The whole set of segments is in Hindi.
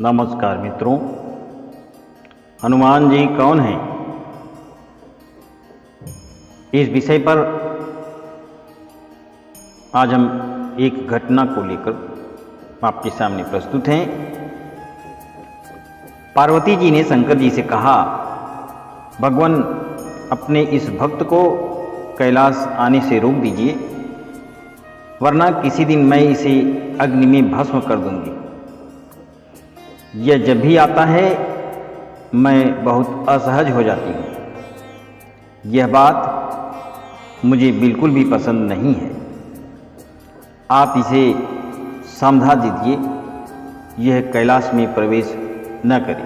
नमस्कार मित्रों। हनुमान जी कौन हैं, इस विषय पर आज हम एक घटना को लेकर आपके सामने प्रस्तुत हैं। पार्वती जी ने शंकर जी से कहा, भगवान अपने इस भक्त को कैलाश आने से रोक दीजिए, वरना किसी दिन मैं इसे अग्नि में भस्म कर दूंगी। यह जब भी आता है मैं बहुत असहज हो जाती हूँ। यह बात मुझे बिल्कुल भी पसंद नहीं है। आप इसे समझा दीजिए, यह कैलाश में प्रवेश न करे।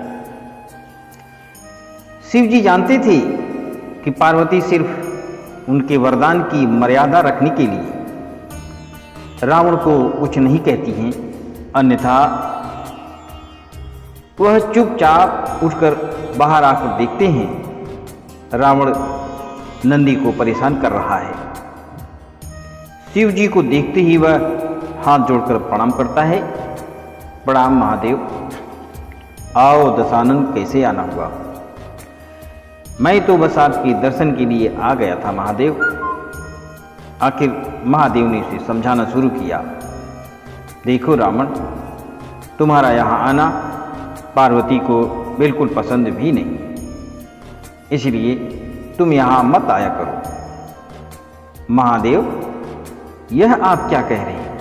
शिव जी जानते थे कि पार्वती सिर्फ उनके वरदान की मर्यादा रखने के लिए रावण को कुछ नहीं कहती हैं, अन्यथा वह चुपचाप उठकर बाहर आकर देखते हैं रावण नंदी को परेशान कर रहा है। शिव जी को देखते ही वह हाथ जोड़कर प्रणाम करता है। प्रणाम महादेव, आओ दशानन, कैसे आना हुआ? मैं तो बस आपके दर्शन के लिए आ गया था महादेव। आखिर महादेव ने उसे समझाना शुरू किया, देखो रावण, तुम्हारा यहाँ आना पार्वती को बिल्कुल पसंद भी नहीं, इसलिए तुम यहाँ मत आया करो। महादेव, यह आप क्या कह रहे हैं?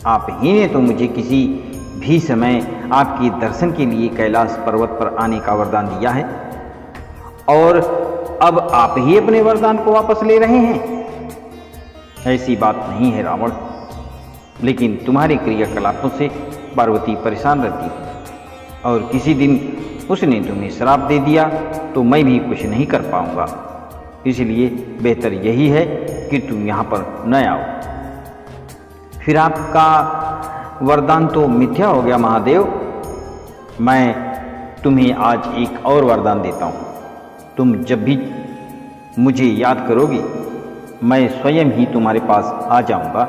आप ही ने तो मुझे किसी भी समय आपके दर्शन के लिए कैलाश पर्वत पर आने का वरदान दिया है, और अब आप ही अपने वरदान को वापस ले रहे हैं। ऐसी बात नहीं है रावण, लेकिन तुम्हारे क्रियाकलापों से पार्वती परेशान रहती है, और किसी दिन उसने तुम्हें श्राप दे दिया तो मैं भी कुछ नहीं कर पाऊंगा। इसलिए बेहतर यही है कि तुम यहाँ पर न आओ। फिर आपका वरदान तो मिथ्या हो गया महादेव। मैं तुम्हें आज एक और वरदान देता हूँ। तुम जब भी मुझे याद करोगी, मैं स्वयं ही तुम्हारे पास आ जाऊंगा,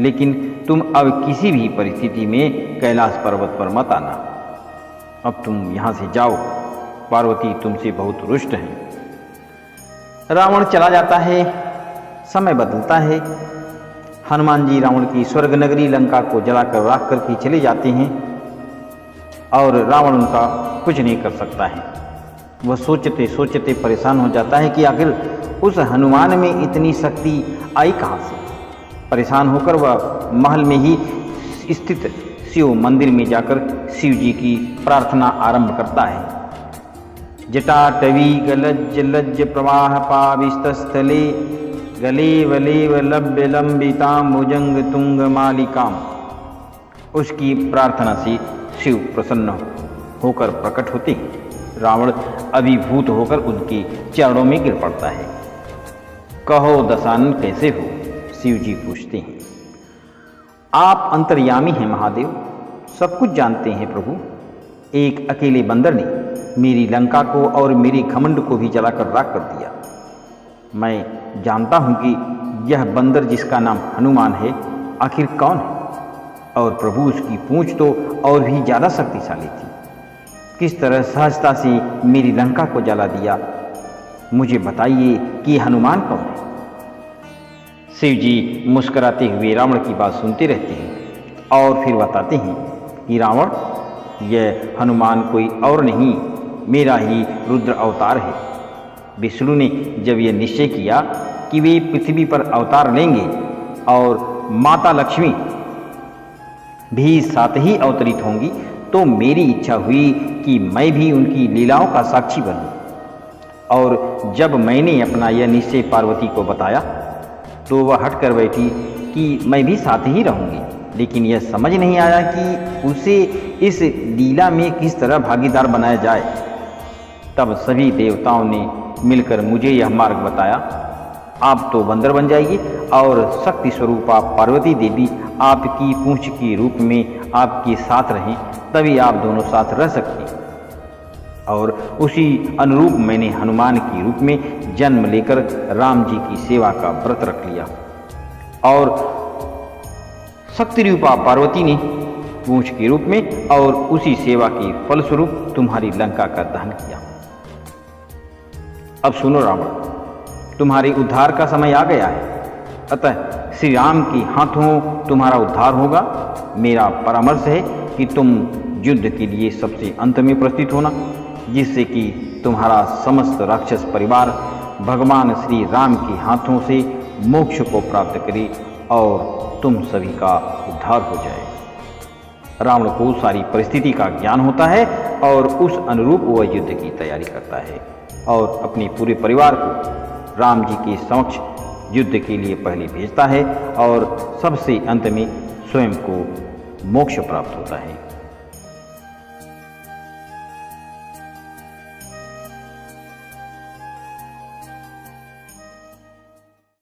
लेकिन तुम अब किसी भी परिस्थिति में कैलाश पर्वत पर मत आना। अब तुम यहाँ से जाओ, पार्वती तुमसे बहुत रुष्ट है। रावण चला जाता है। समय बदलता है। हनुमान जी रावण की स्वर्ग नगरी लंका को जलाकर राख करके चले जाते हैं, और रावण उनका कुछ नहीं कर सकता है। वह सोचते सोचते परेशान हो जाता है कि आखिर उस हनुमान में इतनी शक्ति आई कहाँ से। परेशान होकर वह महल में ही स्थित शिव मंदिर में जाकर शिव जी की प्रार्थना आरंभ करता है। जटाटवी गलज्ज लज्ज प्रवाह पाविस्तस्थले गले वलेव लभ्य लंबिताम भुजंग तुंग मालिकाम। उसकी प्रार्थना से शिव प्रसन्न होकर प्रकट होते हैं। रावण अभिभूत होकर उनके चरणों में गिर पड़ता है। कहो दशानन, कैसे हो? शिव जी पूछते हैं। आप अंतर्यामी हैं महादेव, सब कुछ जानते हैं प्रभु। एक अकेले बंदर ने मेरी लंका को और मेरे घमंड को भी जलाकर राख कर दिया। मैं जानता हूं कि यह बंदर जिसका नाम हनुमान है आखिर कौन है, और प्रभु उसकी पूंछ तो और भी ज़्यादा शक्तिशाली थी। किस तरह सहजता से मेरी लंका को जला दिया, मुझे बताइए कि हनुमान कौन है? शिव जी मुस्कुराते हुए रावण की बात सुनते रहते हैं, और फिर बताते हैं कि रावण, यह हनुमान कोई और नहीं, मेरा ही रुद्र अवतार है। विष्णु ने जब यह निश्चय किया कि वे पृथ्वी पर अवतार लेंगे और माता लक्ष्मी भी साथ ही अवतरित होंगी, तो मेरी इच्छा हुई कि मैं भी उनकी लीलाओं का साक्षी बनूं। और जब मैंने अपना यह निश्चय पार्वती को बताया तो वह हट कर बैठी कि मैं भी साथ ही रहूंगी, लेकिन यह समझ नहीं आया कि उसे इस लीला में किस तरह भागीदार बनाया जाए। तब सभी देवताओं ने मिलकर मुझे यह मार्ग बताया। आप तो बंदर बन जाइए, और शक्ति स्वरूपा पार्वती देवी आपकी पूंछ के रूप में आपके साथ रहें, तभी आप दोनों साथ रह सकते हैं। और उसी अनुरूप मैंने हनुमान के रूप में जन्म लेकर राम जी की सेवा का व्रत रख लिया, और शक्ति रूपा पार्वती ने पूंछ के रूप में और उसी सेवा के फलस्वरूप तुम्हारी लंका का दहन किया। अब सुनो रावण, तुम्हारे उद्धार का समय आ गया है, अतः श्री राम के हाथों तुम्हारा उद्धार होगा। मेरा परामर्श है कि तुम युद्ध के लिए सबसे अंत में प्रस्थित होना, जिससे कि तुम्हारा समस्त राक्षस परिवार भगवान श्री राम के हाथों से मोक्ष को प्राप्त करे और तुम सभी का उद्धार हो जाए। रावण को सारी परिस्थिति का ज्ञान होता है और उस अनुरूप वह युद्ध की तैयारी करता है और अपने पूरे परिवार को राम जी के समक्ष युद्ध के लिए पहले भेजता है और सबसे अंत में स्वयं को मोक्ष प्राप्त होता है।